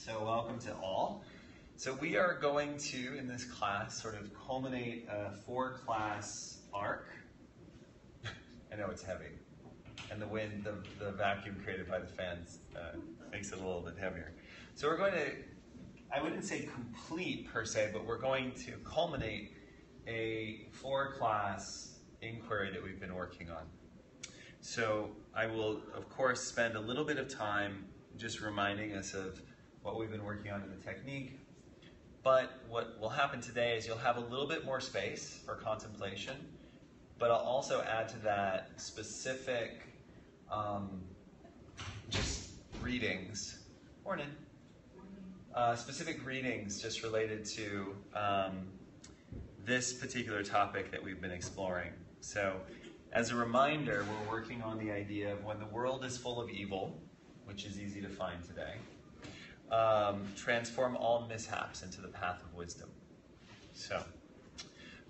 So welcome to all. So we are going to, in this class, sort of culminate a 4-class arc. I know it's heavy. And the wind, the vacuum created by the fans makes it a little bit heavier. So we're going to, I wouldn't say complete per se, but we're going to culminate a 4-class inquiry that we've been working on. So I will, of course, spend a little bit of time just reminding us of what we've been working on in the technique. But what will happen today is you'll have a little bit more space for contemplation, but I'll also add to that specific just readings. Morning. Specific readings just related to this particular topic that we've been exploring. So as a reminder, we're working on the idea of when the world is full of evil, which is easy to find today, transform all mishaps into the path of wisdom. So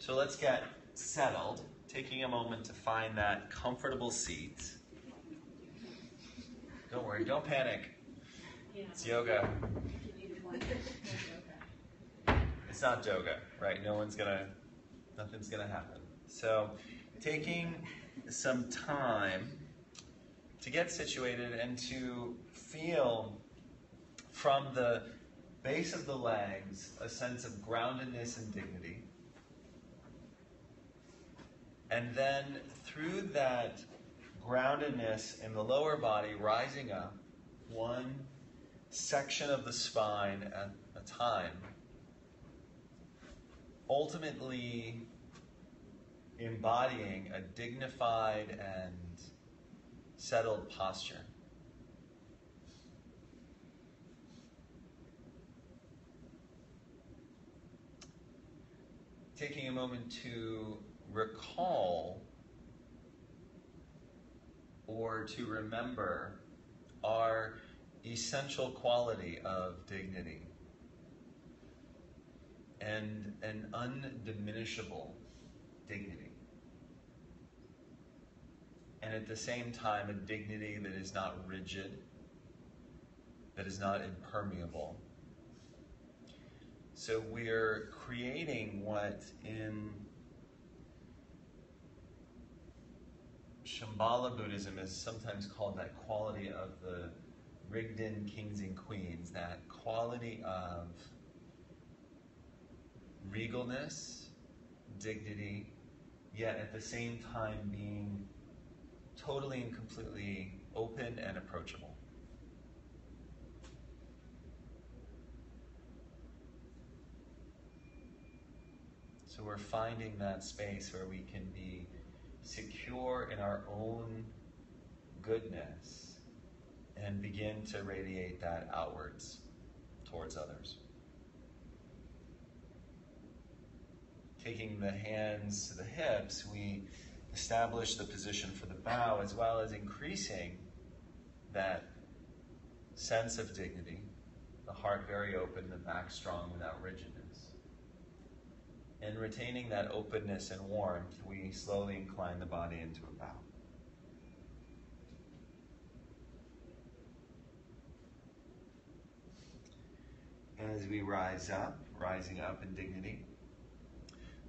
let's get settled, taking a moment to find that comfortable seat. Don't worry, don't panic. It's yoga. It's not yoga, right? Nothing's gonna happen. So taking some time to get situated and to feel from the base of the legs a sense of groundedness and dignity. And then through that groundedness in the lower body, rising up one section of the spine at a time, ultimately embodying a dignified and settled posture. Taking a moment to recall or to remember our essential quality of dignity and an undiminishable dignity. And at the same time, a dignity that is not rigid, that is not impermeable. So we're creating what in Shambhala Buddhism is sometimes called that quality of the Rigden kings and queens, that quality of regalness, dignity, yet at the same time being totally and completely open and approachable. So we're finding that space where we can be secure in our own goodness and begin to radiate that outwards towards others. Taking the hands to the hips, we establish the position for the bow, as well as increasing that sense of dignity, the heart very open, the back strong without rigidness. And retaining that openness and warmth, we slowly incline the body into a bow. As we rising up in dignity,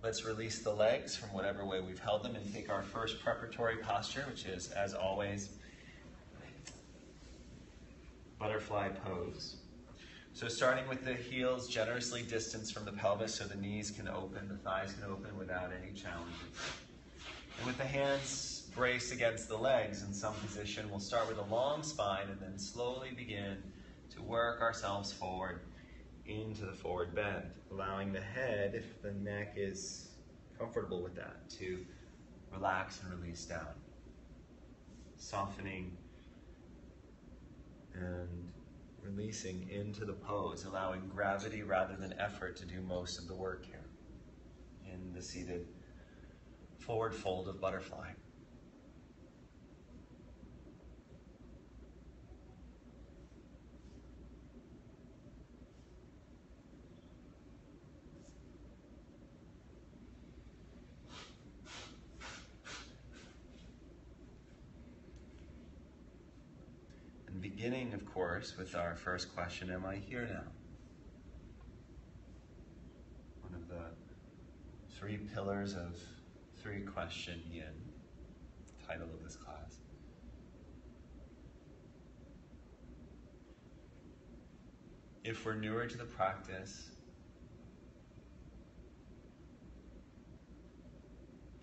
let's release the legs from whatever way we've held them and take our first preparatory posture, which is, as always, butterfly pose. So starting with the heels generously distanced from the pelvis so the knees can open, the thighs can open without any challenges. And with the hands braced against the legs in some position, we'll start with a long spine and then slowly begin to work ourselves forward into the forward bend, allowing the head, if the neck is comfortable with that, to relax and release down. Softening and releasing into the pose, allowing gravity rather than effort to do most of the work here in the seated forward fold of butterfly. beginning, of course, with our first question, am I here now? One of the 3 pillars of 3 question yin, title of this class. If we're newer to the practice,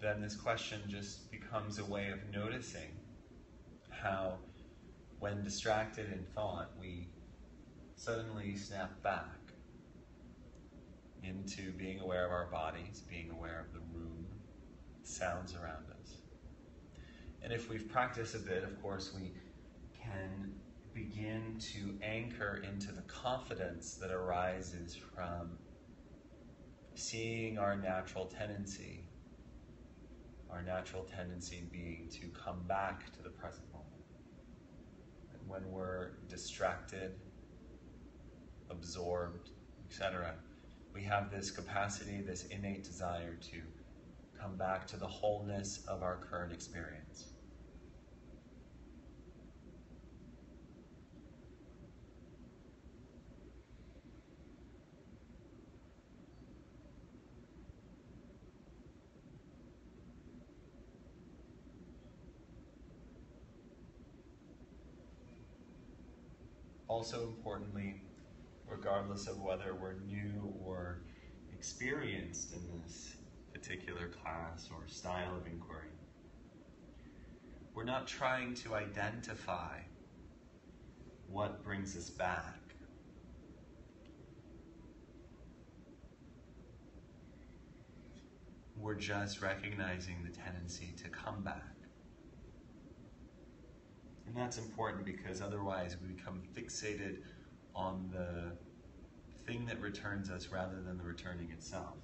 then this question just becomes a way of noticing how, when distracted in thought, we suddenly snap back into being aware of our bodies, being aware of the room, sounds around us. And if we've practiced a bit, of course, we can begin to anchor into the confidence that arises from seeing our natural tendency being to come back to the present moment. And when we're distracted, absorbed, etc., we have this capacity, this innate desire to come back to the wholeness of our current experience. Also importantly, regardless of whether we're new or experienced in this particular class or style of inquiry, we're not trying to identify what brings us back. We're just recognizing the tendency to come back. And that's important because otherwise we become fixated on the thing that returns us rather than the returning itself.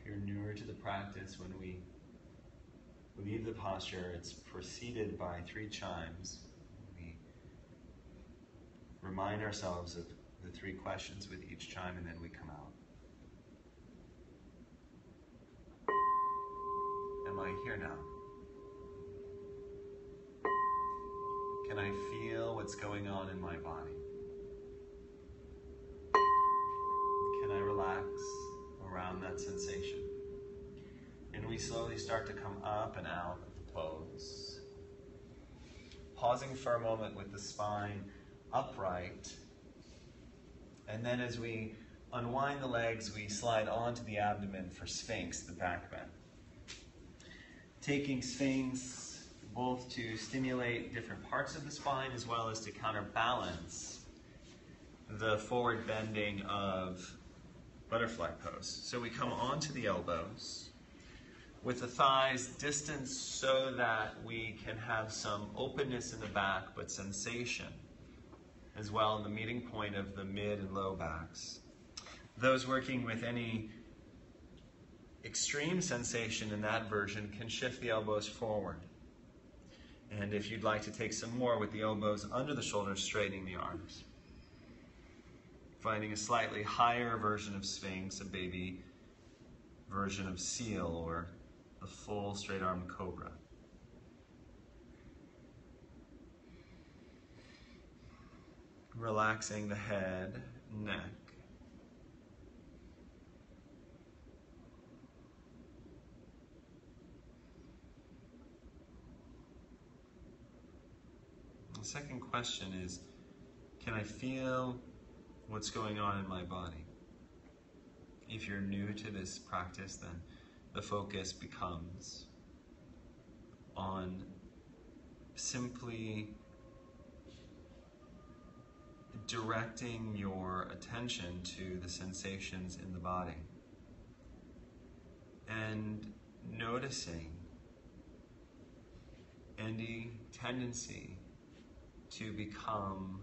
If you're newer to the practice, when we leave the posture, it's preceded by 3 chimes. We remind ourselves of the 3 questions with each chime, and then we come out. Am I here now? Can I feel what's going on in my body? Can I relax around that sensation? And we slowly start to come up and out of the pose. Pausing for a moment with the spine upright. And then as we unwind the legs, we slide onto the abdomen for Sphinx, the back bend. Taking Sphinx both to stimulate different parts of the spine as well as to counterbalance the forward bending of butterfly pose. So we come onto the elbows with the thighs distanced so that we can have some openness in the back, but sensation as well in the meeting point of the mid and low backs. Those working with any extreme sensation in that version can shift the elbows forward. And if you'd like to take some more with the elbows under the shoulders, straightening the arms. Finding a slightly higher version of Sphinx, a baby version of Seal, or a full straight-armed cobra. Relaxing the head, neck. The second question is, can I feel what's going on in my body? If you're new to this practice, then the focus becomes on simply directing your attention to the sensations in the body and noticing any tendency to become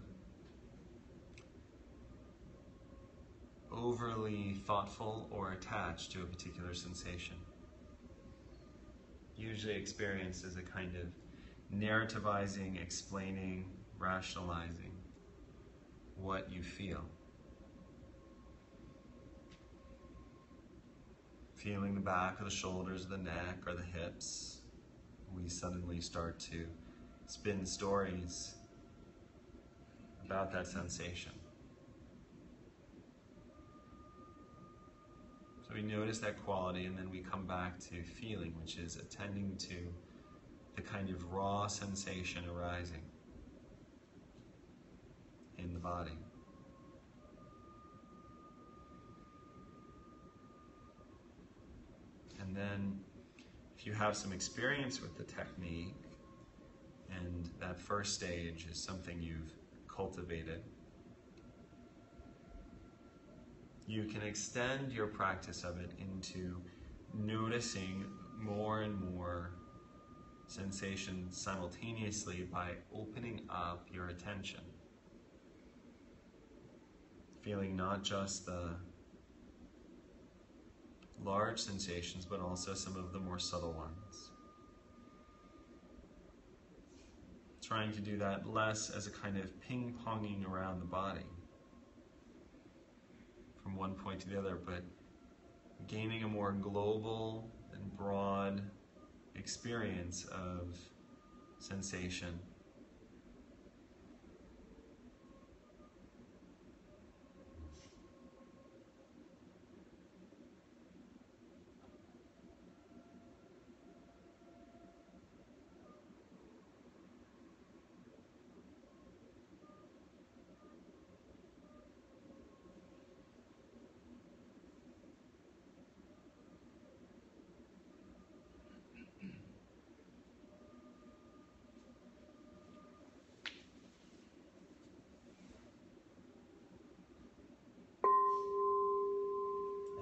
overly thoughtful or attached to a particular sensation. Usually experienced as a kind of narrativizing, explaining, rationalizing what you feel. Feeling the back of the shoulders, the neck, or the hips, we suddenly start to spin stories about that sensation. So we notice that quality, and then we come back to feeling, which is attending to the kind of raw sensation arising in the body. And then, if you have some experience with the technique, and that first stage is something you've cultivated, you can extend your practice of it into noticing more and more sensations simultaneously by opening up your attention. Feeling not just the large sensations, but also some of the more subtle ones. Trying to do that less as a kind of ping-ponging around the body from one point to the other, but gaining a more global and broad experience of sensation.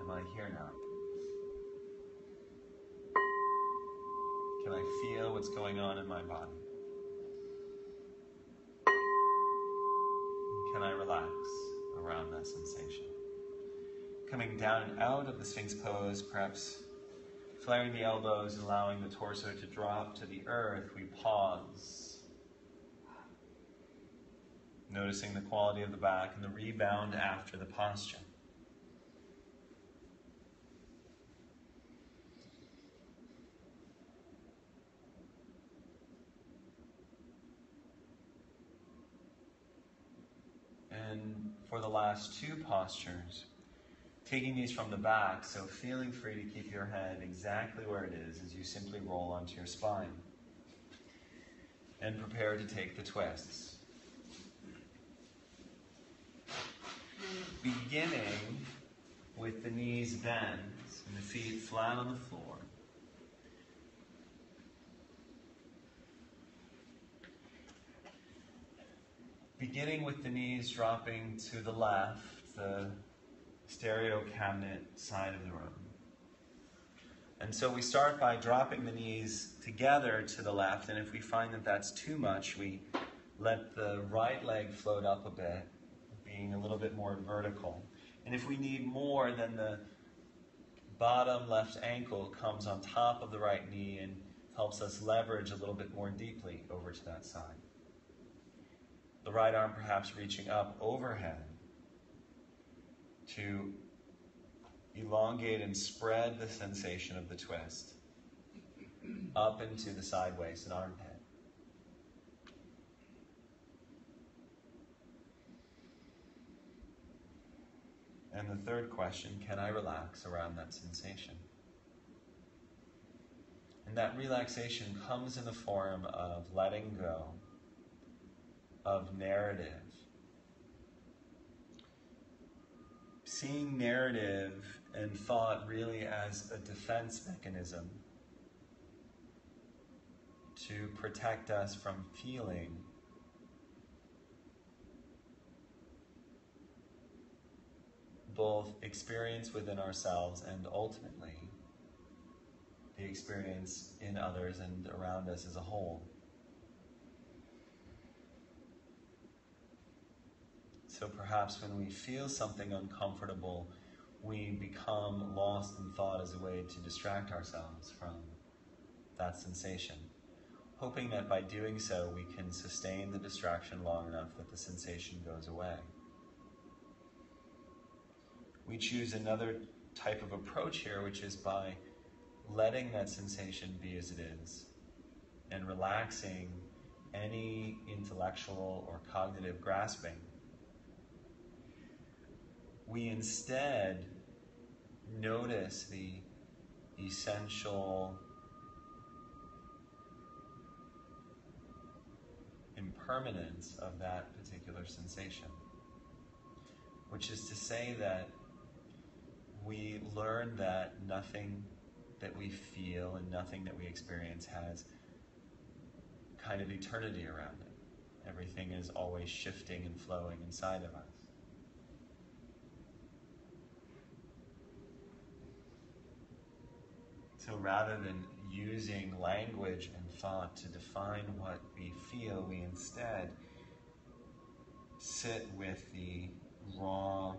Am I here now? Can I feel what's going on in my body? Can I relax around that sensation? Coming down and out of the Sphinx pose, perhaps flaring the elbows and allowing the torso to drop to the earth, we pause. Noticing the quality of the back and the rebound after the posture. And for the last two postures, taking these from the back, so feeling free to keep your head exactly where it is as you simply roll onto your spine. And prepare to take the twists. Beginning with the knees bent and the feet flat on the floor. Beginning with the knees dropping to the left, the stereo cabinet side of the room. And so we start by dropping the knees together to the left, and if we find that that's too much, we let the right leg float up a bit, being a little bit more vertical. And if we need more, then the bottom left ankle comes on top of the right knee and helps us leverage a little bit more deeply over to that side. The right arm perhaps reaching up overhead to elongate and spread the sensation of the twist up into the side waist and armpit. And the third question, can I relax around that sensation? And that relaxation comes in the form of letting go of narrative. Seeing narrative and thought really as a defense mechanism to protect us from feeling both experience within ourselves and ultimately the experience in others and around us as a whole. So perhaps when we feel something uncomfortable, we become lost in thought as a way to distract ourselves from that sensation, hoping that by doing so we can sustain the distraction long enough that the sensation goes away. We choose another type of approach here, which is by letting that sensation be as it is and relaxing any intellectual or cognitive grasping. We instead notice the essential impermanence of that particular sensation, which is to say that we learn that nothing that we feel and nothing that we experience has kind of eternity around it. Everything is always shifting and flowing inside of us. So rather than using language and thought to define what we feel, we instead sit with the raw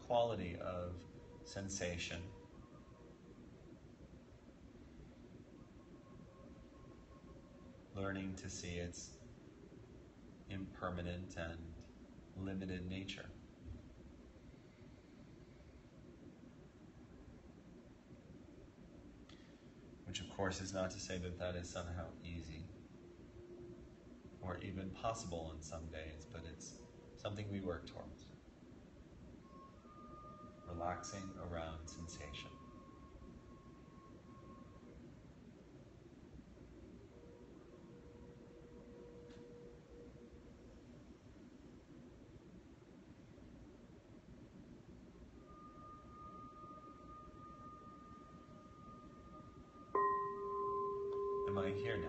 quality of sensation, learning to see its impermanent and limited nature. Which of course is not to say that that is somehow easy or even possible in some days, but it's something we work towards. Relaxing around sensation. Am I here now?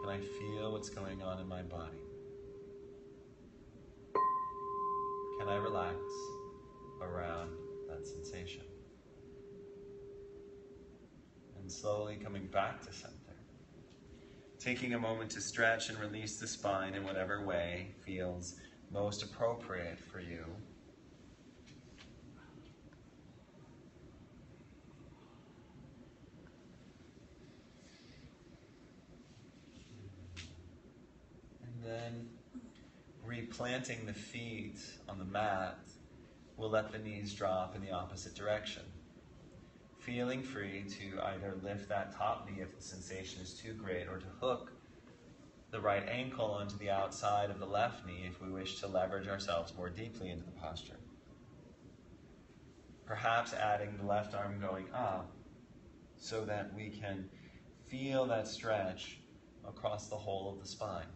Can I feel what's going on in my body? Can I relax around that sensation? And slowly coming back to center. Taking a moment to stretch and release the spine in whatever way feels most appropriate for you. Then replanting the feet on the mat, we'll let the knees drop in the opposite direction. Feeling free to either lift that top knee if the sensation is too great, or to hook the right ankle onto the outside of the left knee if we wish to leverage ourselves more deeply into the posture. Perhaps adding the left arm going up so that we can feel that stretch across the whole of the spine.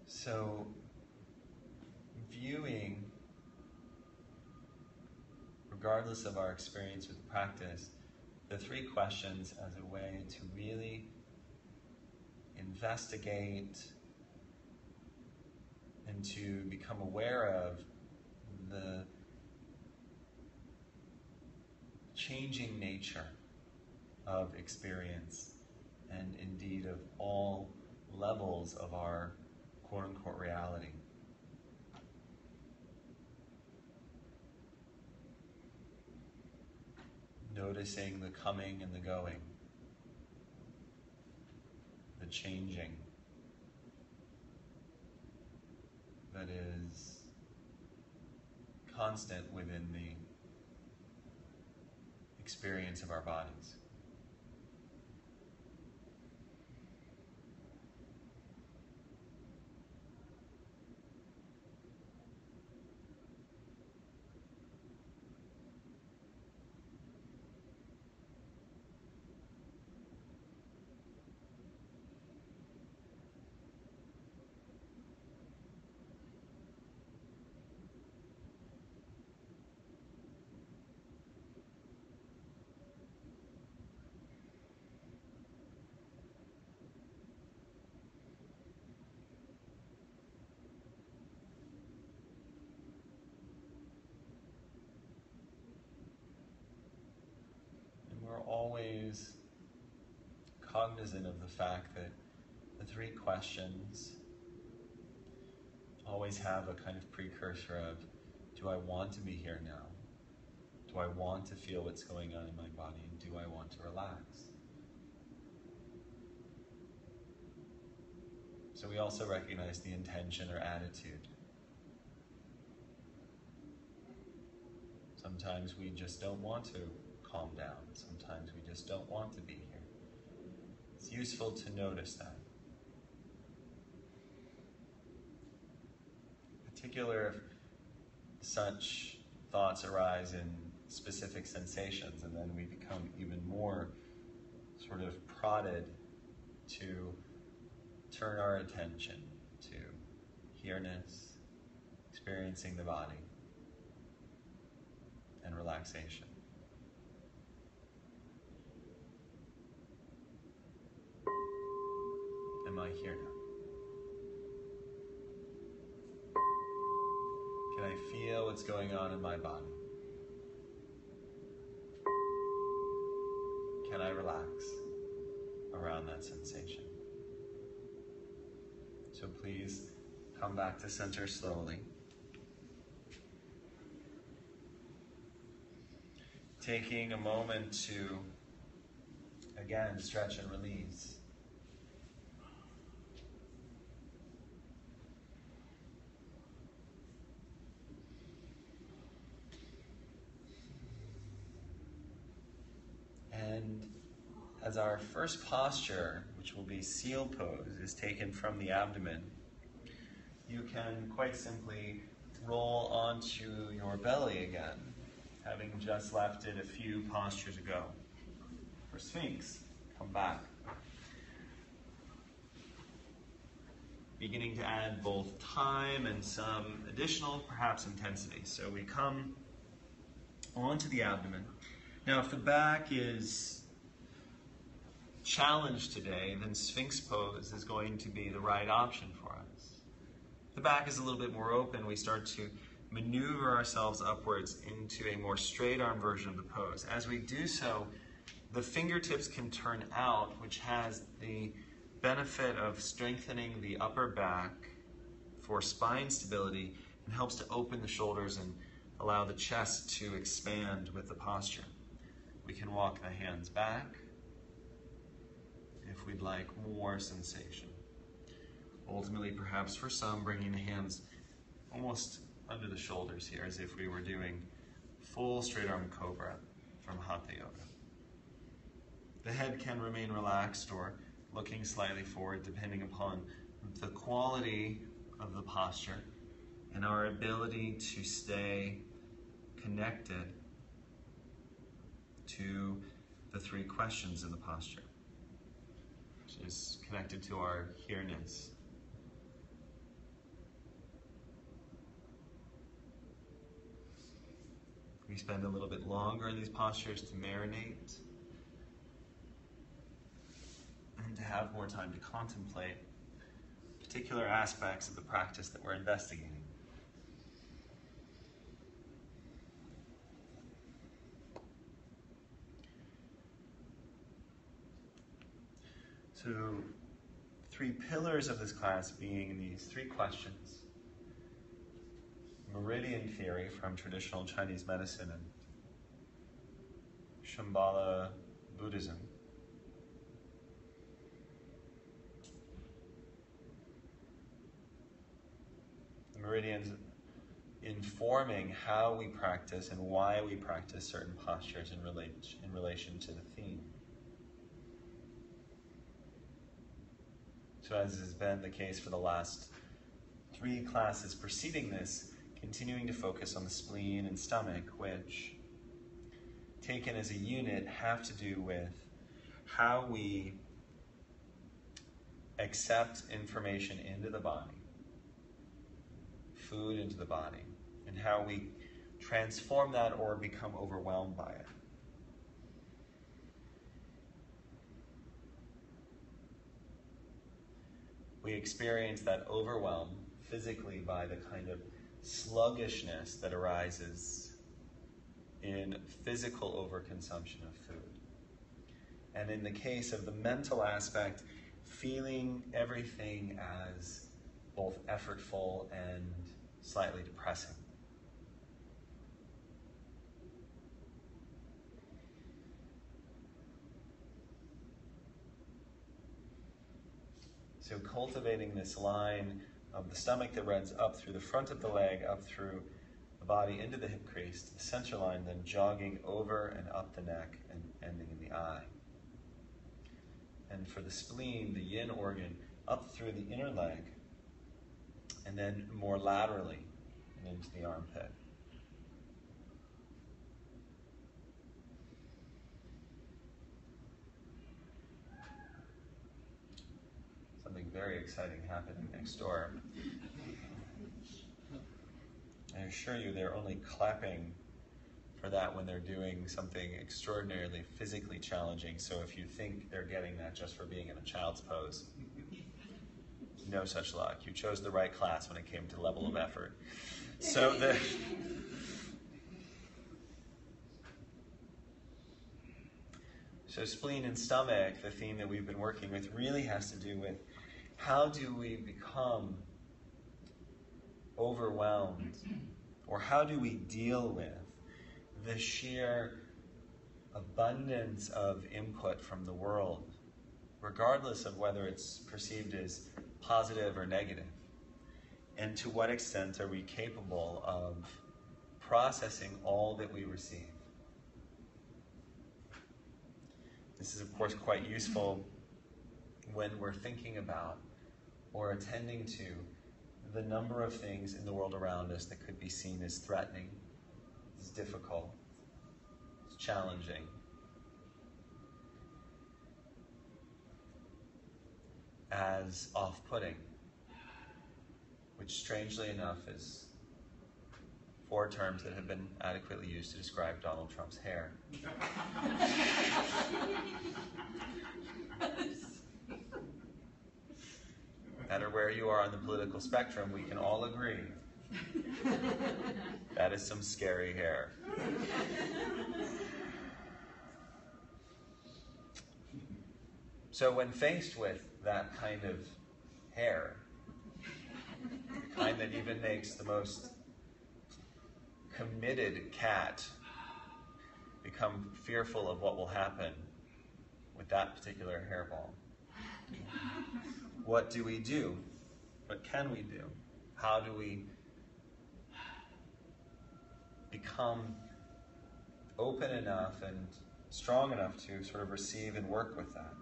So, viewing, regardless of our experience with the practice, the three questions as a way to really investigate and to become aware of the changing nature of experience and indeed of all levels of our quote-unquote reality. Noticing the coming and the going, the changing that is constant within the experience of our bodies. always cognizant of the fact that the three questions always have a kind of precursor of, do I want to be here now? Do I want to feel what's going on in my body? And do I want to relax? So we also recognize the intention or attitude. Sometimes we just don't want to calm down. Sometimes we just don't want to be here. It's useful to notice that. Particular if such thoughts arise in specific sensations, and then we become even more sort of prodded to turn our attention to here-ness, experiencing the body, and relaxation. Am I here now? Can I feel what's going on in my body? Can I relax around that sensation? So please come back to center slowly. Taking a moment to, again, stretch and release. And as our first posture, which will be seal pose, is taken from the abdomen, you can quite simply roll onto your belly again, having just left it a few postures ago. For Sphinx, come back. Beginning to add both time and some additional, perhaps, intensity. So we come onto the abdomen. Now, if the back is challenged today, then Sphinx pose is going to be the right option for us. The back is a little bit more open. We start to maneuver ourselves upwards into a more straight arm version of the pose. As we do so, the fingertips can turn out, which has the benefit of strengthening the upper back for spine stability and helps to open the shoulders and allow the chest to expand with the posture. We can walk the hands back if we'd like more sensation. Ultimately, perhaps for some, bringing the hands almost under the shoulders here, as if we were doing full straight arm cobra from Hatha Yoga. The head can remain relaxed or looking slightly forward, depending upon the quality of the posture and our ability to stay connected to the three questions in the posture, which is connected to our here-ness. We spend a little bit longer in these postures to marinate and to have more time to contemplate particular aspects of the practice that we're investigating. So, three pillars of this class being these three questions: meridian theory from traditional Chinese medicine and Shambhala Buddhism, the meridians informing how we practice and why we practice certain postures in relation to the theme. So as has been the case for the last three classes preceding this, continuing to focus on the spleen and stomach, which, taken as a unit, have to do with how we accept information into the body, food into the body, and how we transform that or become overwhelmed by it. We experience that overwhelm physically by the kind of sluggishness that arises in physical overconsumption of food. And in the case of the mental aspect, feeling everything as both effortful and slightly depressing. So cultivating this line of the stomach that runs up through the front of the leg, up through the body into the hip crease, to the center line, then jogging over and up the neck and ending in the eye. And for the spleen, the yin organ, up through the inner leg, and then more laterally and into the armpit. Something very exciting happening next door. I assure you they're only clapping for that when they're doing something extraordinarily physically challenging. So if you think they're getting that just for being in a child's pose, no such luck. You chose the right class when it came to level of effort. So spleen and stomach, the theme that we've been working with, really has to do with how do we become overwhelmed, or how do we deal with the sheer abundance of input from the world, regardless of whether it's perceived as positive or negative, and to what extent are we capable of processing all that we receive. This is, of course, quite useful when we're thinking about or attending to the number of things in the world around us that could be seen as threatening, as difficult, as challenging. As off-putting, which strangely enough is 4 terms that have been adequately used to describe Donald Trump's hair. No matter where you are on the political spectrum, we can all agree that is some scary hair. So when faced with that kind of hair, the kind that even makes the most committed cat become fearful of what will happen with that particular hairball, what do we do? What can we do? How do we become open enough and strong enough to sort of receive and work with that?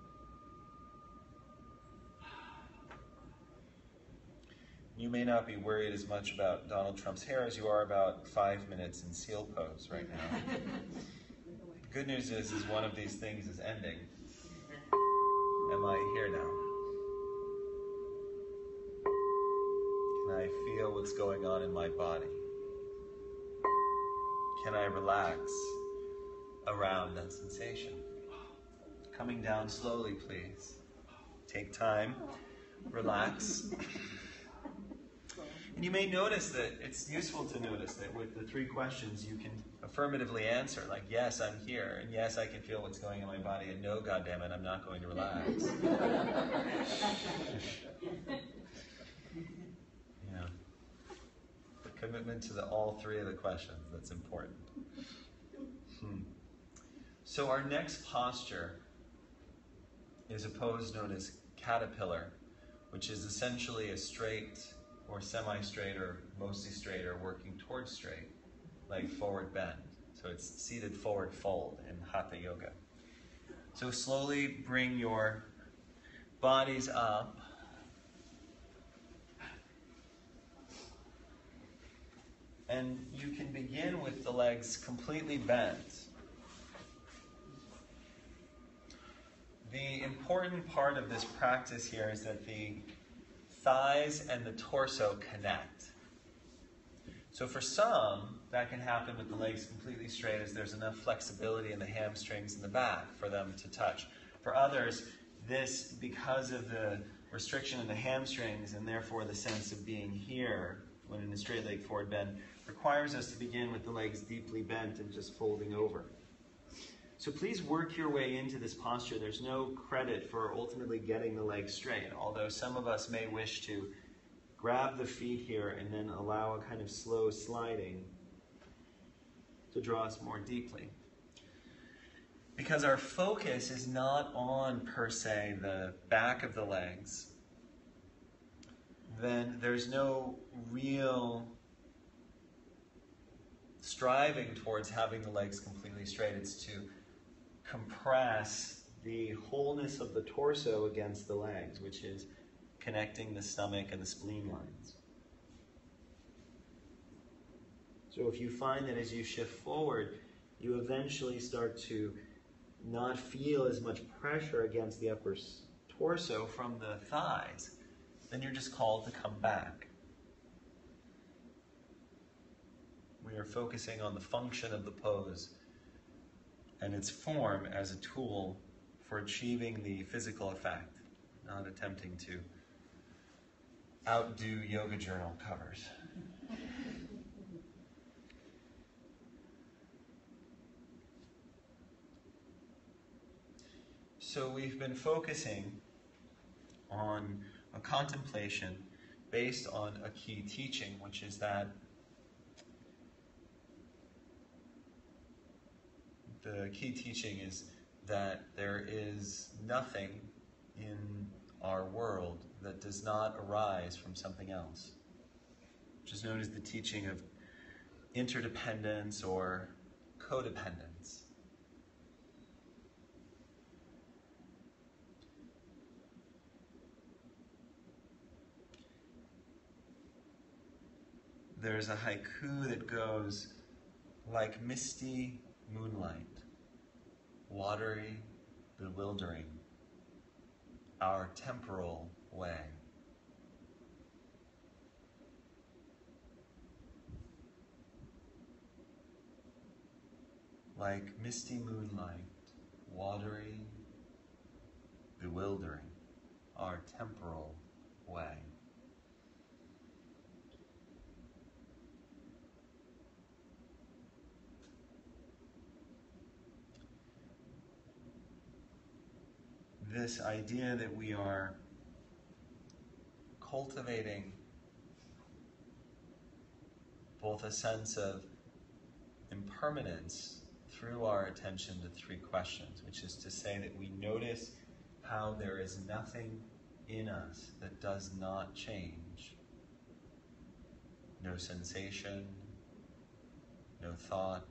You may not be worried as much about Donald Trump's hair as you are about 5 minutes in seal pose right now. The good news is one of these things is ending. Am I here now? Can I feel what's going on in my body? Can I relax around that sensation? Coming down slowly, please. Take time, relax. And you may notice that it's useful to notice that with the 3 questions you can affirmatively answer, like, yes, I'm here, and yes, I can feel what's going on in my body, and no, goddammit, I'm not going to relax. Yeah. The commitment to all 3 of the questions, that's important. So our next posture is a pose known as caterpillar, which is essentially a straight or semi-straight or mostly straight or working towards straight, like forward bend. So it's seated forward fold in Hatha Yoga. So slowly bring your bodies up. And you can begin with the legs completely bent. The important part of this practice here is that the thighs and the torso connect. So for some, that can happen with the legs completely straight as there's enough flexibility in the hamstrings and the back for them to touch. For others, this, because of the restriction in the hamstrings and therefore the sense of being here when in a straight leg forward bend, requires us to begin with the legs deeply bent and just folding over. So please work your way into this posture. There's no credit for ultimately getting the legs straight, although some of us may wish to grab the feet here and then allow a kind of slow sliding to draw us more deeply. Because our focus is not on, per se, the back of the legs, then there's no real striving towards having the legs completely straight. It's to compress the wholeness of the torso against the legs, which is connecting the stomach and the spleen lines. So if you find that as you shift forward, you eventually start to not feel as much pressure against the upper torso from the thighs, then you're just called to come back. We are focusing on the function of the pose and its form as a tool for achieving the physical effect, not attempting to outdo yoga journal covers. So we've been focusing on a contemplation based on a key teaching, which is that the key teaching is that there is nothing in our world that does not arise from something else, which is known as the teaching of interdependence or codependence. There's a haiku that goes, like misty moonlight, watery, bewildering, our temporal way. Like misty moonlight, watery, bewildering, our temporal way. This idea that we are cultivating both a sense of impermanence through our attention to three questions, which is to say that we notice how there is nothing in us that does not change. No sensation, no thought,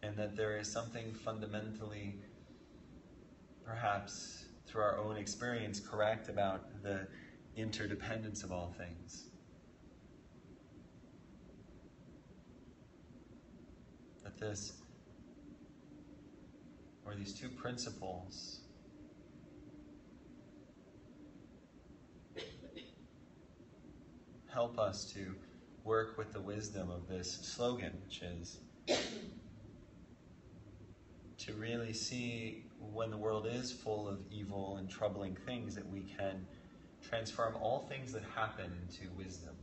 and that there is something fundamentally, perhaps through our own experience, correct about the interdependence of all things. That this, or these two principles, help us to work with the wisdom of this slogan, which is to really see when the world is full of evil and troubling things that we can transform all things that happen into wisdom.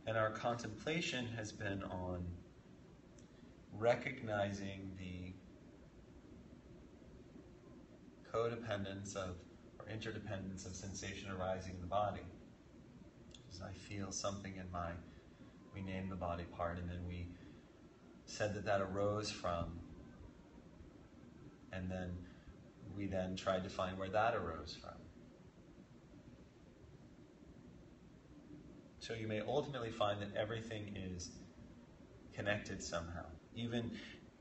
And our contemplation has been on recognizing the codependence of, or interdependence of sensation arising in the body. As I feel something in we named the body part, and then we said that arose from, and then we then tried to find where that arose from. So you may ultimately find that everything is connected somehow, even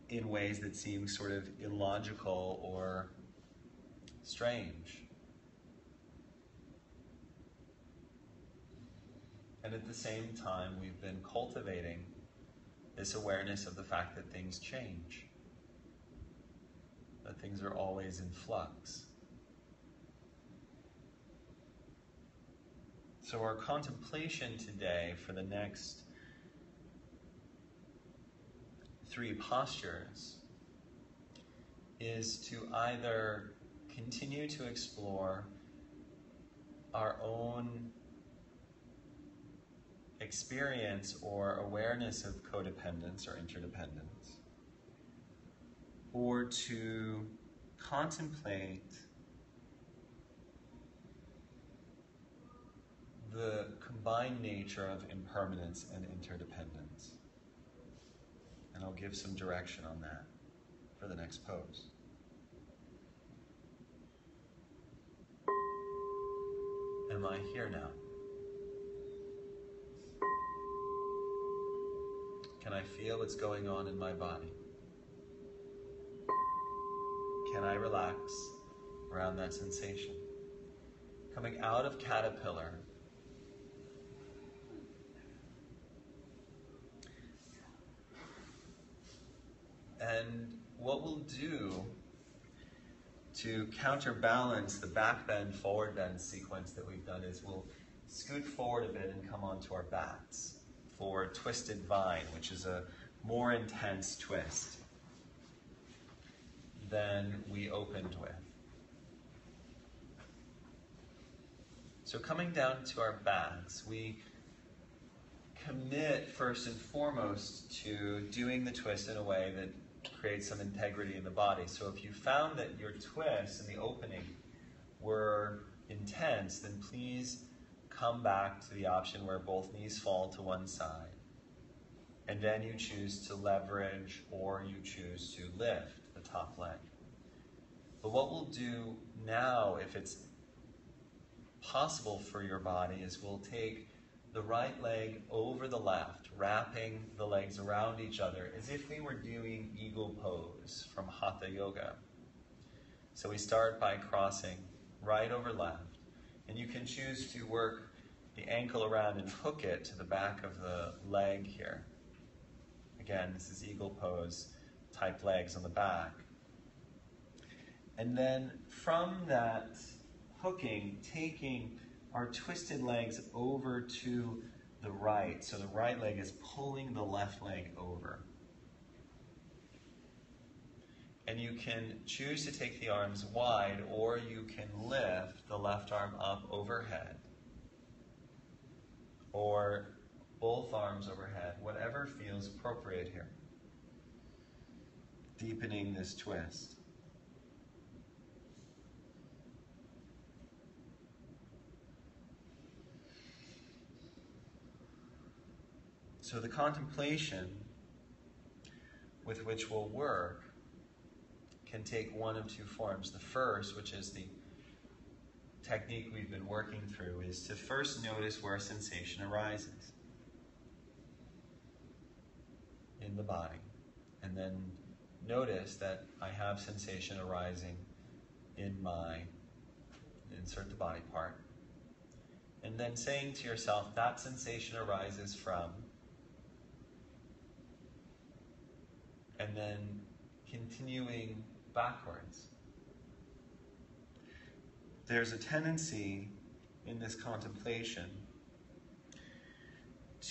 in ways that seem sort of illogical or strange. And at the same time, we've been cultivating this awareness of the fact that things change, that things are always in flux. So our contemplation today for the next 3 postures is to either continue to explore our own experience or awareness of codependence or interdependence, or to contemplate the combined nature of impermanence and interdependence. And I'll give some direction on that for the next pose. Am I here now? Can I feel what's going on in my body? Can I relax around that sensation? Coming out of caterpillar, and what we'll do to counterbalance the back bend, forward bend sequence that we've done is we'll scoot forward a bit and come onto our backs for twisted vine, which is a more intense twist than we opened with. So coming down to our backs, we commit first and foremost to doing the twist in a way that creates some integrity in the body. So if you found that your twist and the opening were intense, then please come back to the option where both knees fall to one side. And then you choose to leverage or you choose to lift the top leg. But what we'll do now, if it's possible for your body, is we'll take the right leg over the left, wrapping the legs around each other as if we were doing eagle pose from Hatha Yoga. So we start by crossing right over left, and you can choose to work the ankle around and hook it to the back of the leg here. Again, this is eagle pose type legs on the back. And then from that hooking, taking our twisted legs over to the right. So the right leg is pulling the left leg over. And you can choose to take the arms wide, or you can lift the left arm up overhead, or both arms overhead, whatever feels appropriate here. Deepening this twist. So the contemplation with which we'll work can take one of two forms. The first, which is the technique we've been working through, is to first notice where sensation arises in the body. And then notice that I have sensation arising in my, insert the body part. And then saying to yourself, that sensation arises from, and then continuing backwards. There's a tendency in this contemplation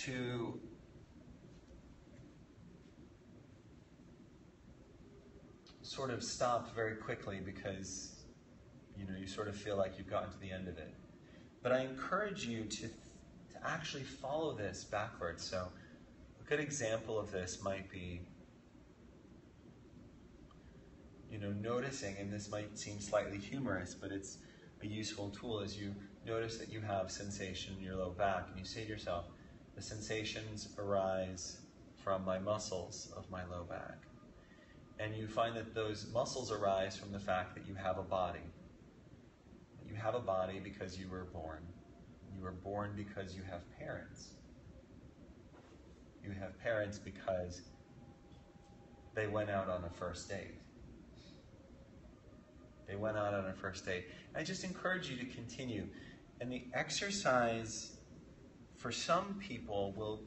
to sort of stop very quickly because you sort of feel like you've gotten to the end of it. But I encourage you to actually follow this backwards. So a good example of this might be noticing, and this might seem slightly humorous, but it's a useful tool, as you notice that you have sensation in your low back, and you say to yourself, the sensations arise from my muscles of my low back. And you find that those muscles arise from the fact that you have a body. You have a body because you were born. You were born because you have parents. You have parents because they went out on a first date. They went out on a first date. I just encourage you to continue. And the exercise for some people will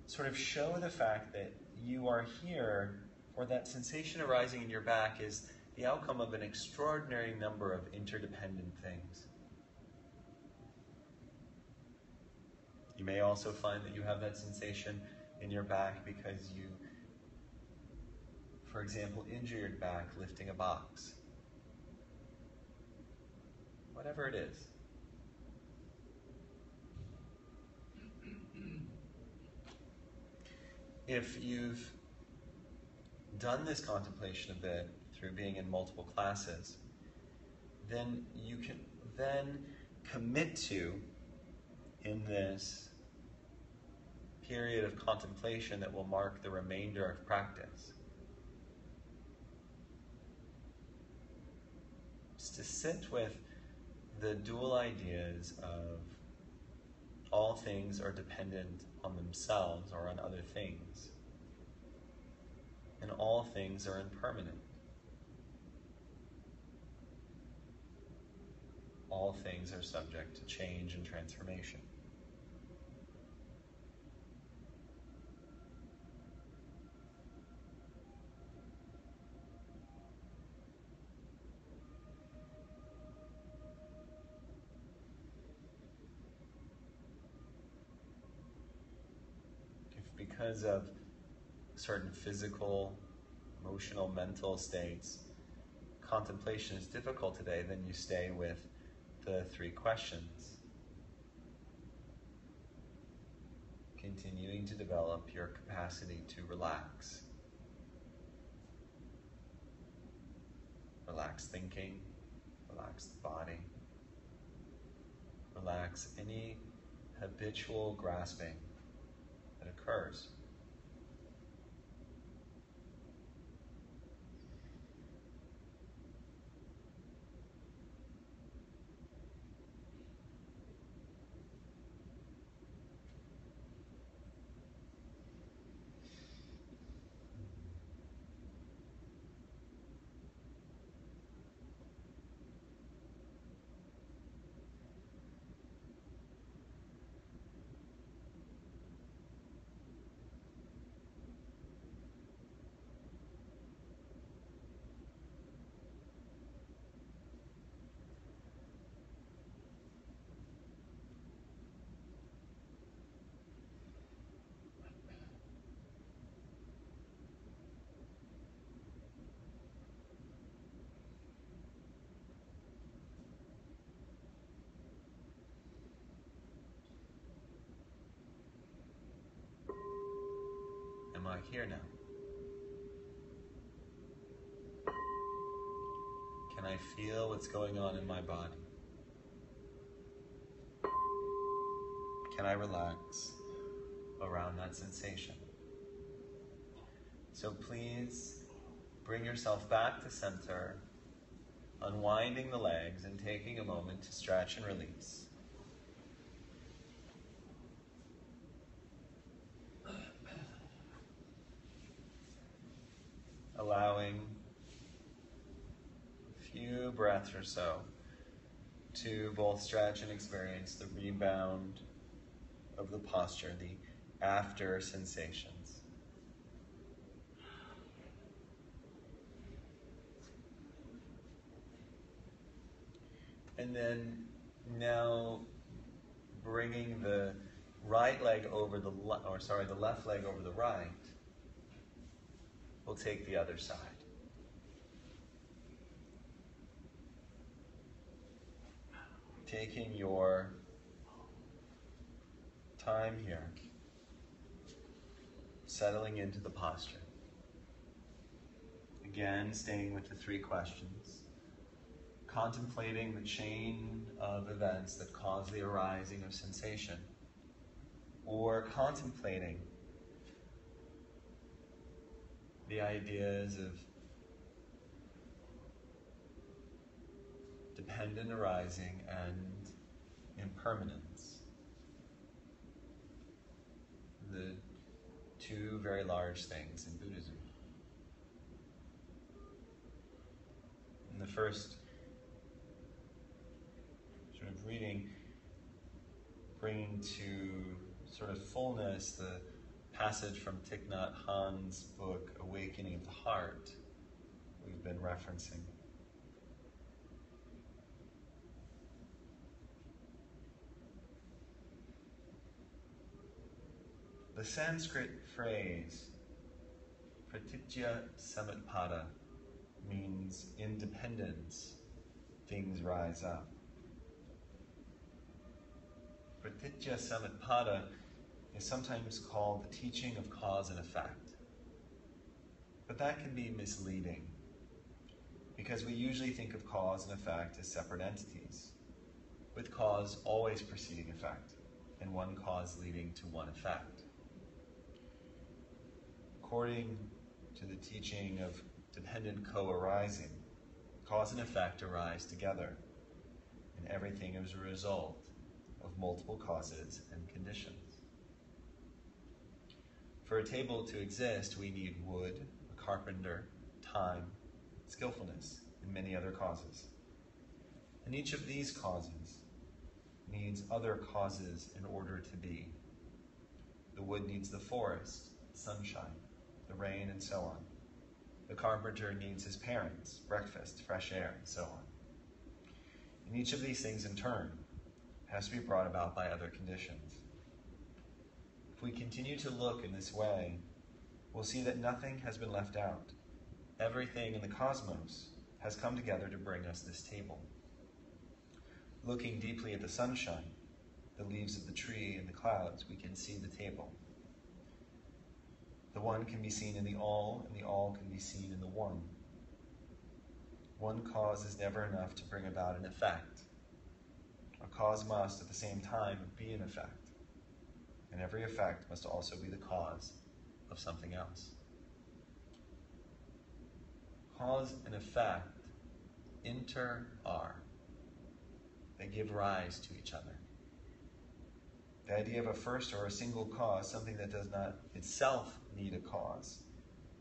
sort of show the fact that you are here, or that sensation arising in your back is the outcome of an extraordinary number of interdependent things. You may also find that you have that sensation in your back because you, for example, injure your back lifting a box. whatever it is. If you've done this contemplation a bit through being in multiple classes, then you can then commit to, in this period of contemplation that will mark the remainder of practice, is to sit with the dual ideas of all things are dependent on themselves or on other things, and all things are impermanent. All things are subject to change and transformation. If because of certain physical, emotional, mental states, contemplation is difficult today, then you stay with the 3 questions, continuing to develop your capacity to relax. Relax thinking, relax the body, relax any habitual grasping that occurs. Am I here now? Can I feel what's going on in my body? Can I relax around that sensation? So please bring yourself back to center, unwinding the legs and taking a moment to stretch and release. Allowing a few breaths or so to both stretch and experience the rebound of the posture, the after sensations. And then now bringing the right leg over the left leg over the right. We'll take the other side. Taking your time here, settling into the posture. Again, staying with the 3 questions. Contemplating the chain of events that cause the arising of sensation, or contemplating the ideas of dependent arising and impermanence, the 2 very large things in Buddhism. In the first sort of reading, bringing to sort of fullness the passage from Thich Nhat Hanh's book, Awakening of the Heart, we've been referencing. The Sanskrit phrase, pratitya samutpada, means independence, things rise up. Pratitya Samutpada is sometimes called the teaching of cause and effect. But that can be misleading, because we usually think of cause and effect as separate entities, with cause always preceding effect, and one cause leading to one effect. According to the teaching of dependent co-arising, cause and effect arise together, and everything is a result of multiple causes and conditions. For a table to exist, we need wood, a carpenter, time, skillfulness, and many other causes. And each of these causes needs other causes in order to be. The wood needs the forest, sunshine, the rain, and so on. The carpenter needs his parents, breakfast, fresh air, and so on. And each of these things in turn has to be brought about by other conditions. If we continue to look in this way, we'll see that nothing has been left out. Everything in the cosmos has come together to bring us this table. Looking deeply at the sunshine, the leaves of the tree, and the clouds, we can see the table. The one can be seen in the all, and the all can be seen in the one. One cause is never enough to bring about an effect. A cause must, at the same time, be an effect. And every effect must also be the cause of something else. Cause and effect are. They give rise to each other. The idea of a first or a single cause, something that does not itself need a cause,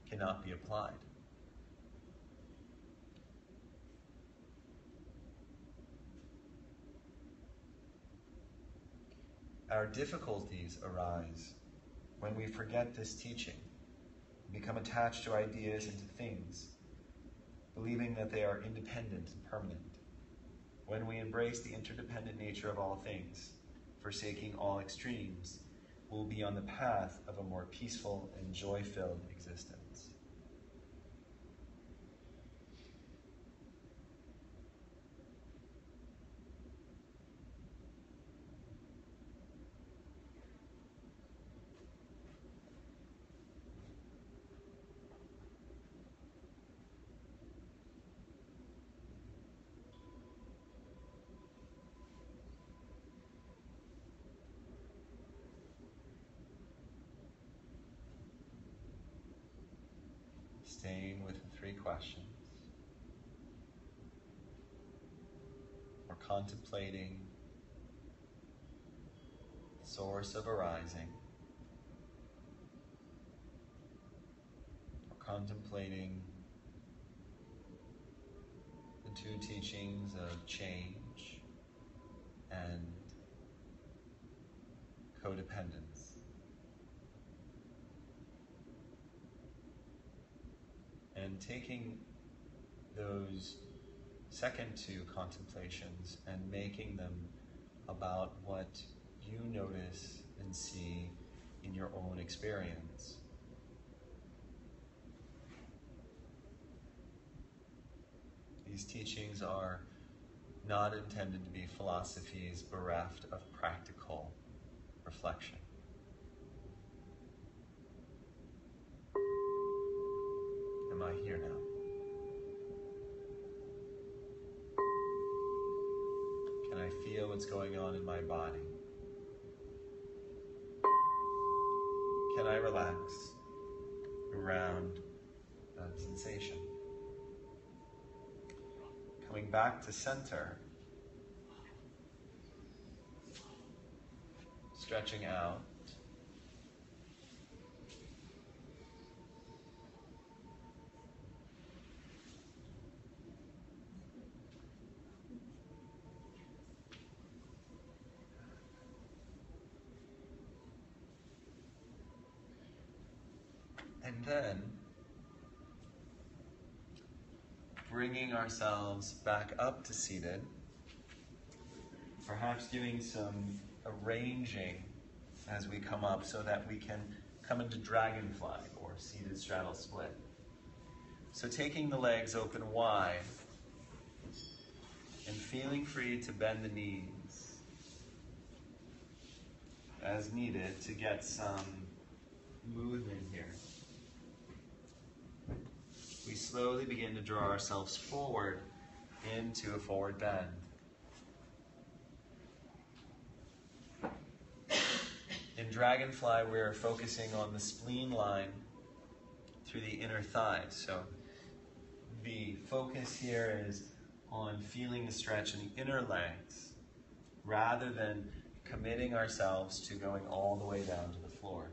cannot be applied. Our difficulties arise when we forget this teaching, become attached to ideas and to things, believing that they are independent and permanent. When we embrace the interdependent nature of all things, forsaking all extremes, we will be on the path of a more peaceful and joy-filled existence. Staying with the three questions. We're contemplating the source of arising. We're contemplating the two teachings of change and codependence. And taking those second two contemplations and making them about what you notice and see in your own experience. These teachings are not intended to be philosophies bereft of practical reflection. Am I here now? Can I feel what's going on in my body? Can I relax around that sensation? Coming back to center, stretching out. And then bringing ourselves back up to seated, perhaps doing some arranging as we come up so that we can come into dragonfly or seated straddle split. So taking the legs open wide and feeling free to bend the knees. as needed to get some movement here. We slowly begin to draw ourselves forward into a forward bend. In Dragonfly, we're focusing on the spleen line through the inner thighs. So the focus here is on feeling the stretch in the inner legs rather than committing ourselves to going all the way down to the floor.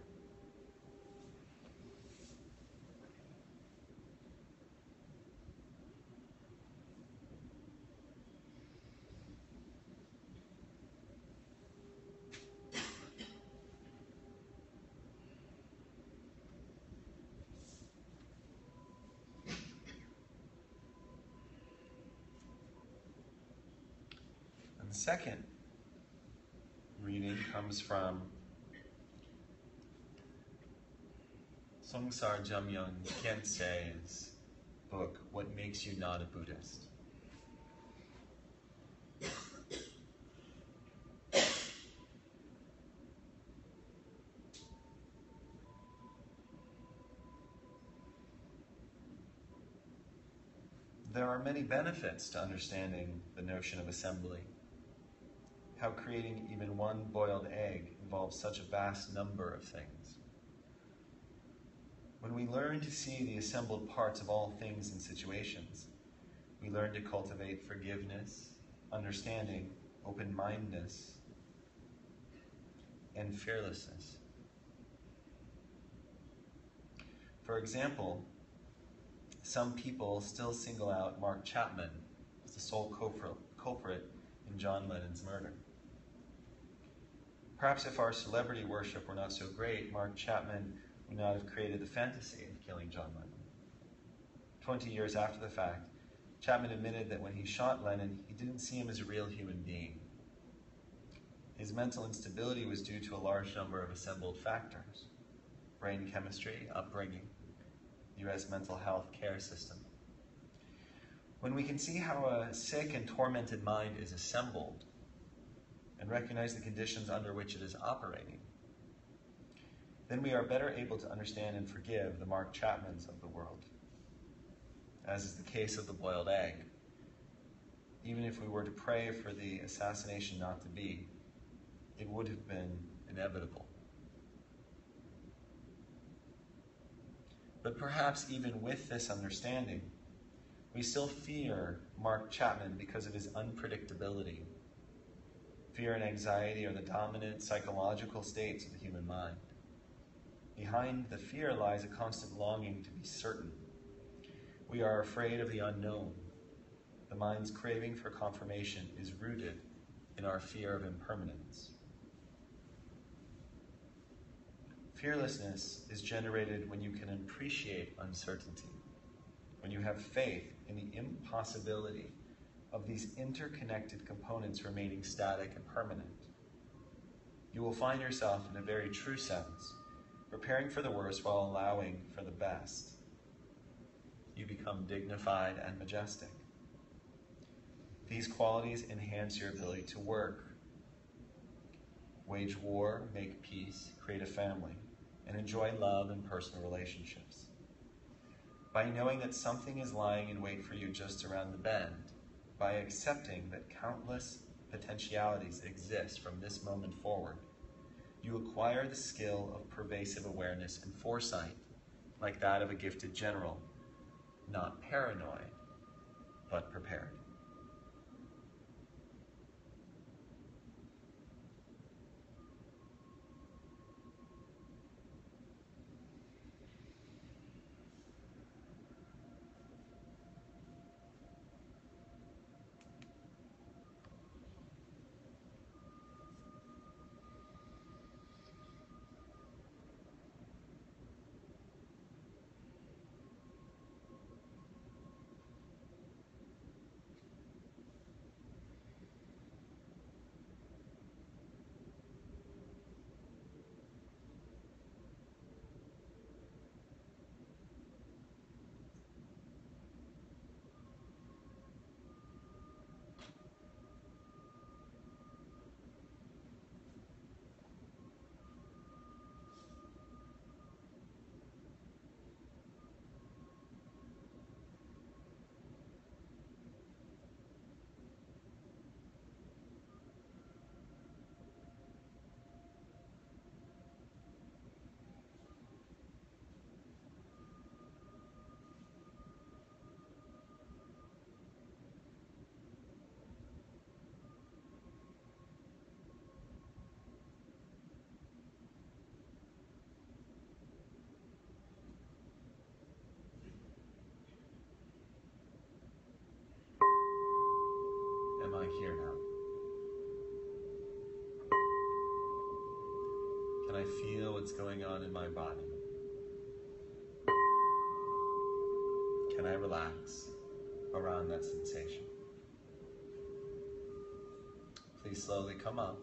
And the second reading comes from Songsar Jamyang Khyentse's book, What Makes You Not a Buddhist? There are many benefits to understanding the notion of assembly. How creating even one boiled egg involves such a vast number of things. When we learn to see the assembled parts of all things and situations, we learn to cultivate forgiveness, understanding, open-mindedness, and fearlessness. For example, some people still single out Mark Chapman as the sole culprit in John Lennon's murder. Perhaps if our celebrity worship were not so great, Mark Chapman would not have created the fantasy of killing John Lennon. 20 years after the fact, Chapman admitted that when he shot Lennon, he didn't see him as a real human being. His mental instability was due to a large number of assembled factors: brain chemistry, upbringing, U.S. mental health care system. When we can see how a sick and tormented mind is assembled and recognize the conditions under which it is operating, then we are better able to understand and forgive the Mark Chapmans of the world. As is the case of the boiled egg, even if we were to pray for the assassination not to be, it would have been inevitable. But perhaps even with this understanding, we still fear Mark Chapman because of his unpredictability. Fear and anxiety are the dominant psychological states of the human mind. Behind the fear lies a constant longing to be certain. We are afraid of the unknown. The mind's craving for confirmation is rooted in our fear of impermanence. Fearlessness is generated when you can appreciate uncertainty, when you have faith in the impossibility of these interconnected components remaining static and permanent. You will find yourself, in a very true sense, preparing for the worst while allowing for the best. You become dignified and majestic. These qualities enhance your ability to work, wage war, make peace, create a family, and enjoy love and personal relationships. By knowing that something is lying in wait for you just around the bend, by accepting that countless potentialities exist from this moment forward, you acquire the skill of pervasive awareness and foresight, like that of a gifted general, not paranoid, but prepared. feel what's going on in my body? Can I relax around that sensation? Please slowly come up.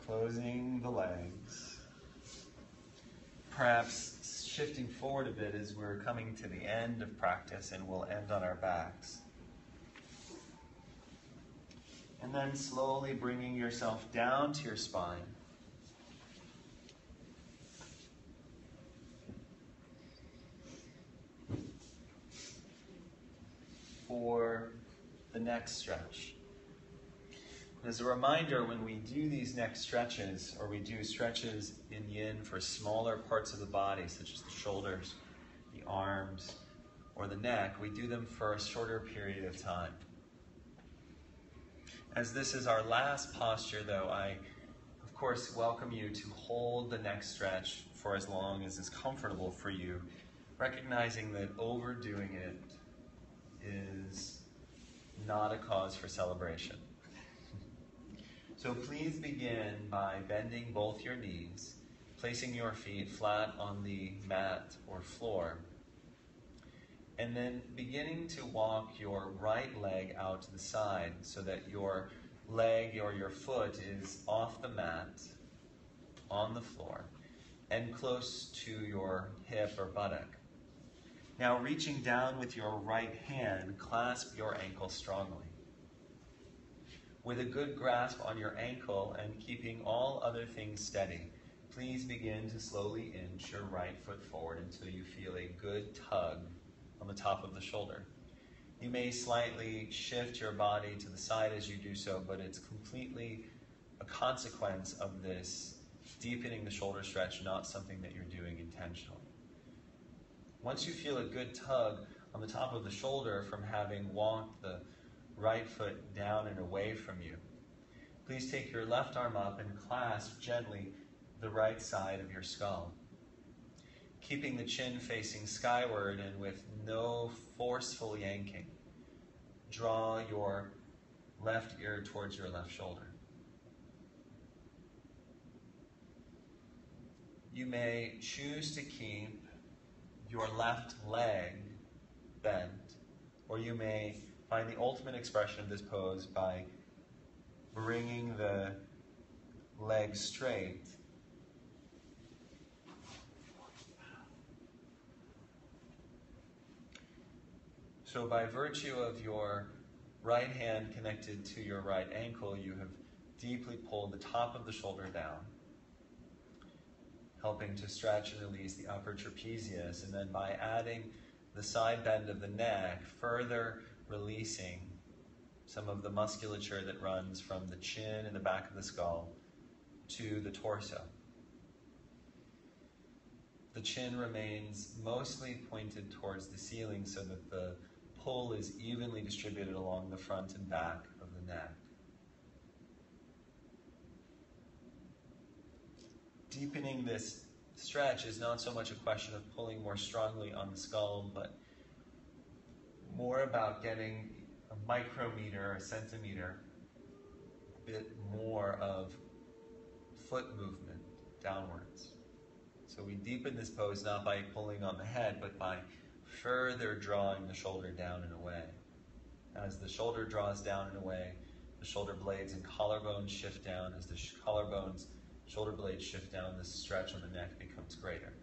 Closing the legs. Perhaps shifting forward a bit as we're coming to the end of practice, and we'll end on our backs. And then slowly bringing yourself down to your spine. For the next stretch. As a reminder, when we do these next stretches, or we do stretches in yin for smaller parts of the body, such as the shoulders, the arms, or the neck, we do them for a shorter period of time. As this is our last posture, though, I, of course, welcome you to hold the next stretch for as long as is comfortable for you, recognizing that overdoing it is not a cause for celebration. So please begin by bending both your knees, placing your feet flat on the mat or floor, and then beginning to walk your right leg out to the side so that your leg or your foot is off the mat, on the floor, and close to your hip or buttock. Now reaching down with your right hand, clasp your ankle strongly. With a good grasp on your ankle and keeping all other things steady, please begin to slowly inch your right foot forward until you feel a good tug on the top of the shoulder. You may slightly shift your body to the side as you do so, but it's completely a consequence of this deepening the shoulder stretch, not something that you're doing intentionally. Once you feel a good tug on the top of the shoulder from having walked the right foot down and away from you, please take your left arm up and clasp gently the right side of your skull. Keeping the chin facing skyward and with no forceful yanking, draw your left ear towards your left shoulder. You may choose to keep your left leg bent, or you may find the ultimate expression of this pose by bringing the leg straight So by virtue of your right hand connected to your right ankle, you have deeply pulled the top of the shoulder down, helping to stretch and release the upper trapezius, and then by adding the side bend of the neck, further releasing some of the musculature that runs from the chin and the back of the skull to the torso. The chin remains mostly pointed towards the ceiling so that the pull is evenly distributed along the front and back of the neck. Deepening this stretch is not so much a question of pulling more strongly on the skull, but more about getting a micrometer, a centimeter, a bit more of foot movement downwards. So we deepen this pose not by pulling on the head, but by further drawing the shoulder down and away. As the shoulder draws down and away, the shoulder blades and collarbones shift down. As the collarbones, shoulder blades shift down, the stretch on the neck becomes greater.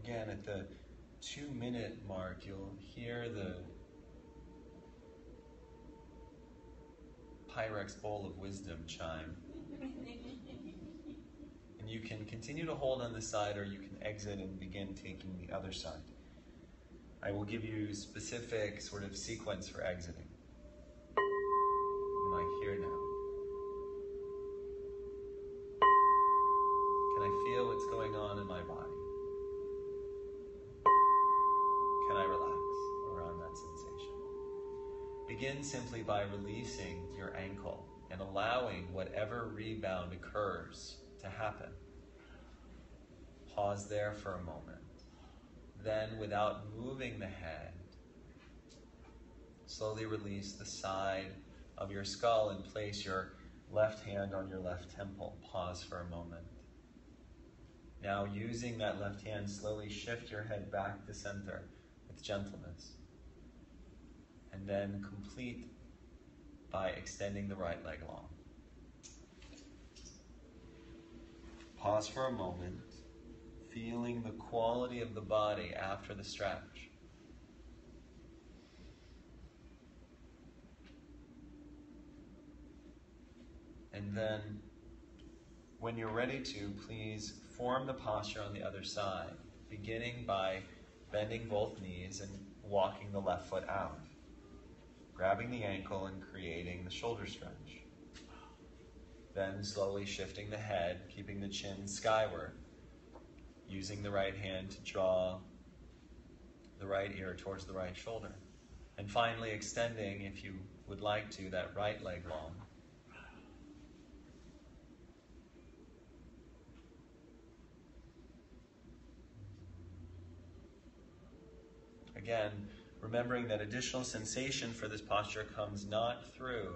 Again, at the 2-minute mark, you'll hear the Pyrex bowl of wisdom chime. And you can continue to hold on this side, or you can exit and begin taking the other side. I will give you specific sort of sequence for exiting. You might hear now. begin simply by releasing your ankle and allowing whatever rebound occurs to happen. Pause there for a moment. Then, without moving the head, slowly release the side of your skull and place your left hand on your left temple. Pause for a moment. Now, using that left hand, slowly shift your head back to center with gentleness. And then complete by extending the right leg long. Pause for a moment, feeling the quality of the body after the stretch. And then, when you're ready to, please form the posture on the other side, beginning by bending both knees and walking the left foot out, grabbing the ankle and creating the shoulder stretch. Then slowly shifting the head, keeping the chin skyward, using the right hand to draw the right ear towards the right shoulder. And finally extending, if you would like to, that right leg long. Again, remembering that additional sensation for this posture comes not through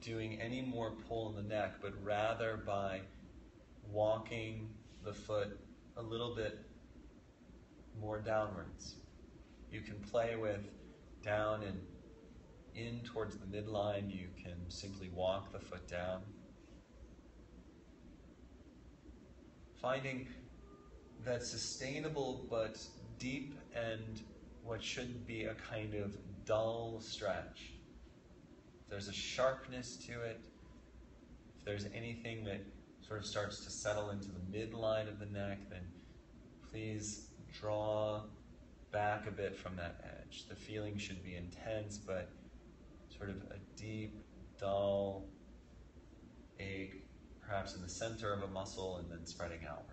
doing any more pull in the neck, but rather by walking the foot a little bit more downwards. You can play with down and in towards the midline. You can simply walk the foot down. Finding that sustainable but deep and what should be a kind of dull stretch. If there's a sharpness to it, if there's anything that sort of starts to settle into the midline of the neck, then please draw back a bit from that edge. The feeling should be intense, but sort of a deep, dull ache, perhaps in the center of a muscle and then spreading outwards.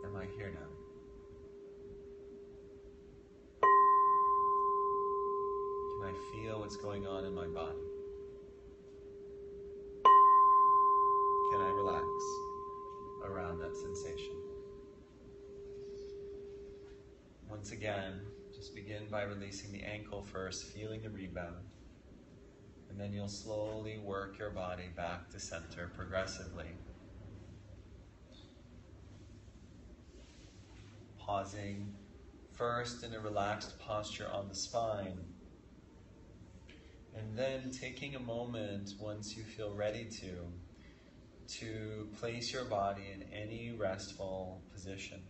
Am I here now? Can I feel what's going on in my body? Can I relax around that sensation? Once again, just begin by releasing the ankle first, feeling the rebound. And then you'll slowly work your body back to center progressively. Pausing first in a relaxed posture on the spine. And then taking a moment, once you feel ready to place your body in any restful position.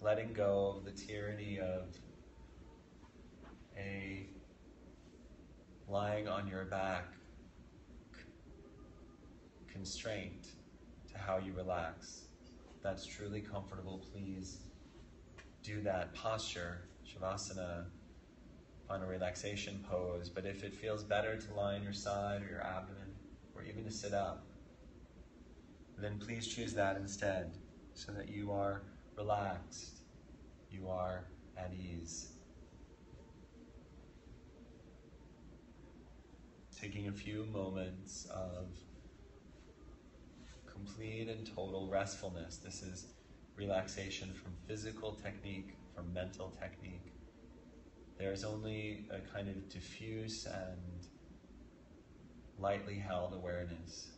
Letting go of the tyranny of a lying on your back constraint to how you relax. If that's truly comfortable, please do that posture, Shavasana, on a relaxation pose. But if it feels better to lie on your side or your abdomen, or even to sit up, then please choose that instead, so that you are relaxed, you are at ease. Taking a few moments of complete and total restfulness. This is relaxation from physical technique, from mental technique. There's only a kind of diffuse and lightly held awareness,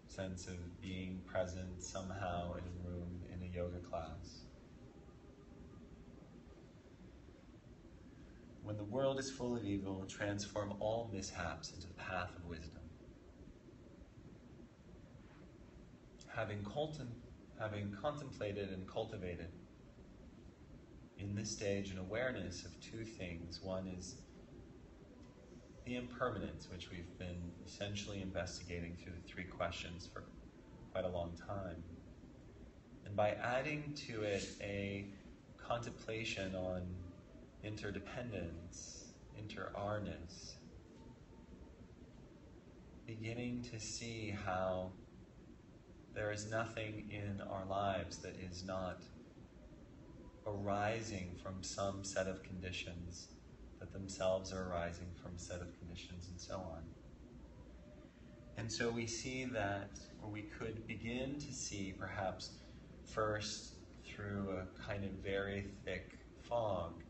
sense of being present somehow in a room, in a yoga class. When the world is full of evil, transform all mishaps into the path of wisdom. Having contemplated and cultivated in this stage an awareness of two things. One is the impermanence, which we've been essentially investigating through the 3 questions for quite a long time. And by adding to it a contemplation on interdependence, inter-arness, beginning to see how there is nothing in our lives that is not arising from some set of conditions that themselves are arising from a set of conditions, and so on. And so we see that, or we could begin to see perhaps first through a kind of very thick fog,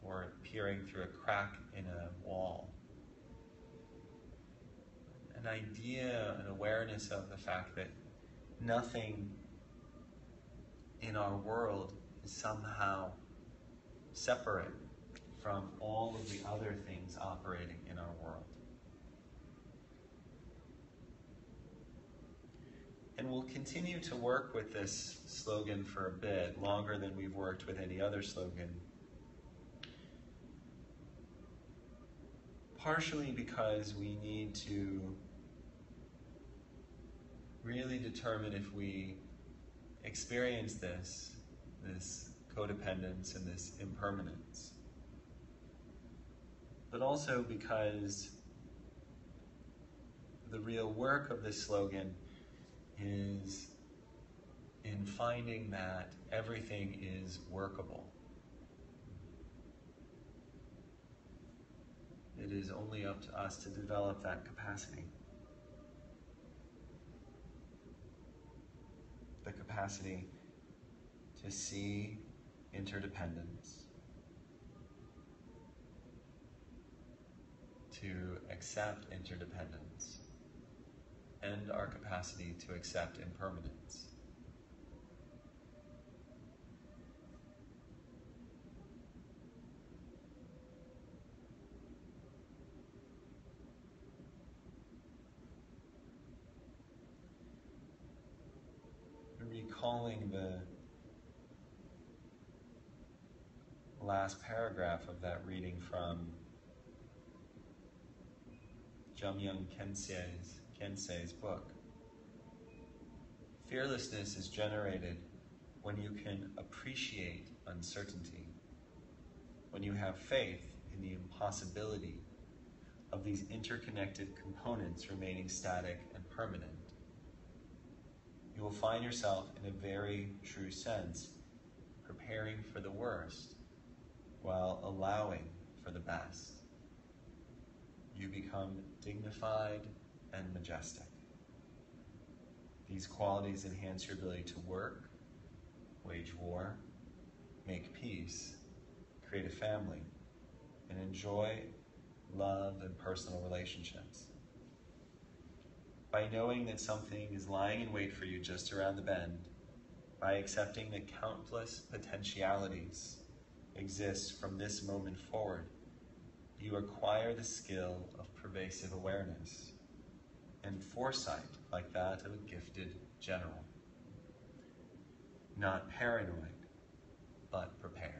or peering through a crack in a wall, an idea, an awareness of the fact that nothing in our world is somehow separate from all of the other things operating in our world. And we'll continue to work with this slogan for a bit, longer than we've worked with any other slogan. Partially because we need to really determine if we experience this codependence and this impermanence. But also because the real work of this slogan is in finding that everything is workable. It is only up to us to develop that capacity. The capacity to see interdependence, to accept interdependence, and our capacity to accept impermanence. Recalling the last paragraph of that reading from Jamyang Kensei's book. Fearlessness is generated when you can appreciate uncertainty, when you have faith in the impossibility of these interconnected components remaining static and permanent. You will find yourself, in a very true sense, preparing for the worst while allowing for the best. You become dignified and majestic. These qualities enhance your ability to work, wage war, make peace, create a family, and enjoy love and personal relationships. By knowing that something is lying in wait for you just around the bend, by accepting that countless potentialities exist from this moment forward, you acquire the skill of pervasive awareness and foresight like that of a gifted general. Not paranoid, but prepared.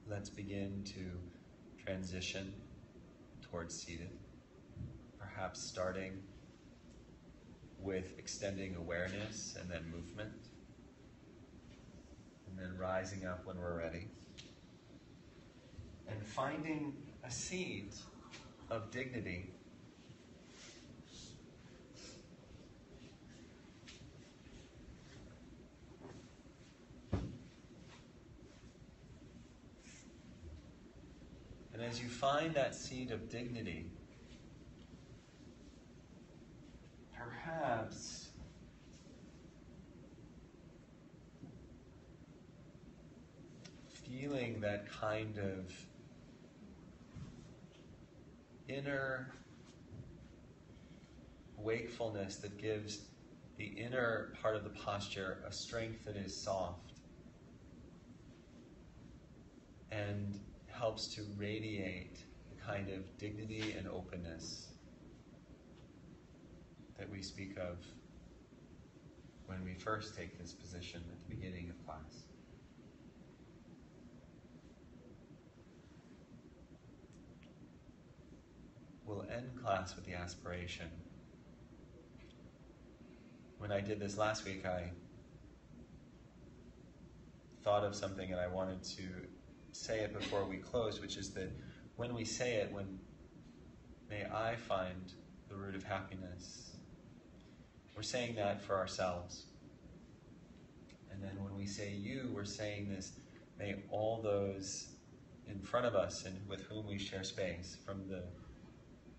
Let's begin to transition towards seated, perhaps starting with extending awareness and then movement, and then rising up when we're ready, and finding a seat of dignity. And as you find that seat of dignity, perhaps feeling that kind of inner wakefulness that gives the inner part of the posture a strength that is soft and helps to radiate the kind of dignity and openness that we speak of when we first take this position at the beginning of class. We'll end class with the aspiration. When I did this last week, I thought of something and I wanted to say it before we close, which is that when we say it, may I find the root of happiness, we're saying that for ourselves. And then when we say you, we're saying this, may all those in front of us and with whom we share space, from the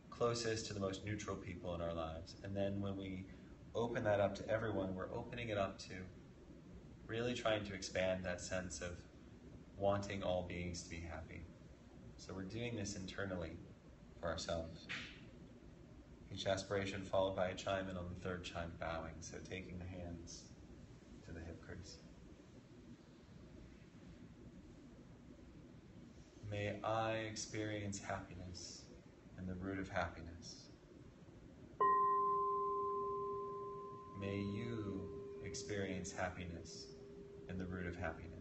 closest to the most neutral people in our lives. And then when we open that up to everyone, we're opening it up to really trying to expand that sense of wanting all beings to be happy. So we're doing this internally for ourselves. Each aspiration followed by a chime, and on the third chime, bowing. So taking the hands to the hip crease. May I experience happiness and the root of happiness. May you experience happiness and the root of happiness.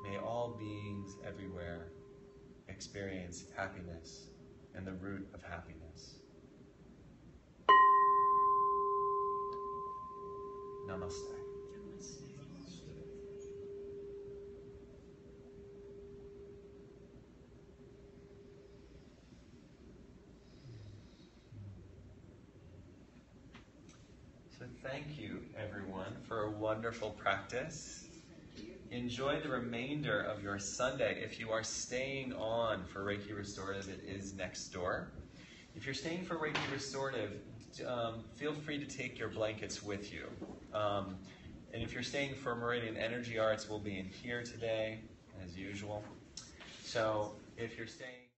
May all beings everywhere experience happiness and the root of happiness. Namaste. So thank you, everyone, for a wonderful practice. Enjoy the remainder of your Sunday. If you are staying on for Reiki Restorative, it is next door. If you're staying for Reiki Restorative, feel free to take your blankets with you. And if you're staying for Meridian Energy Arts, we'll be in here today, as usual. So if you're staying...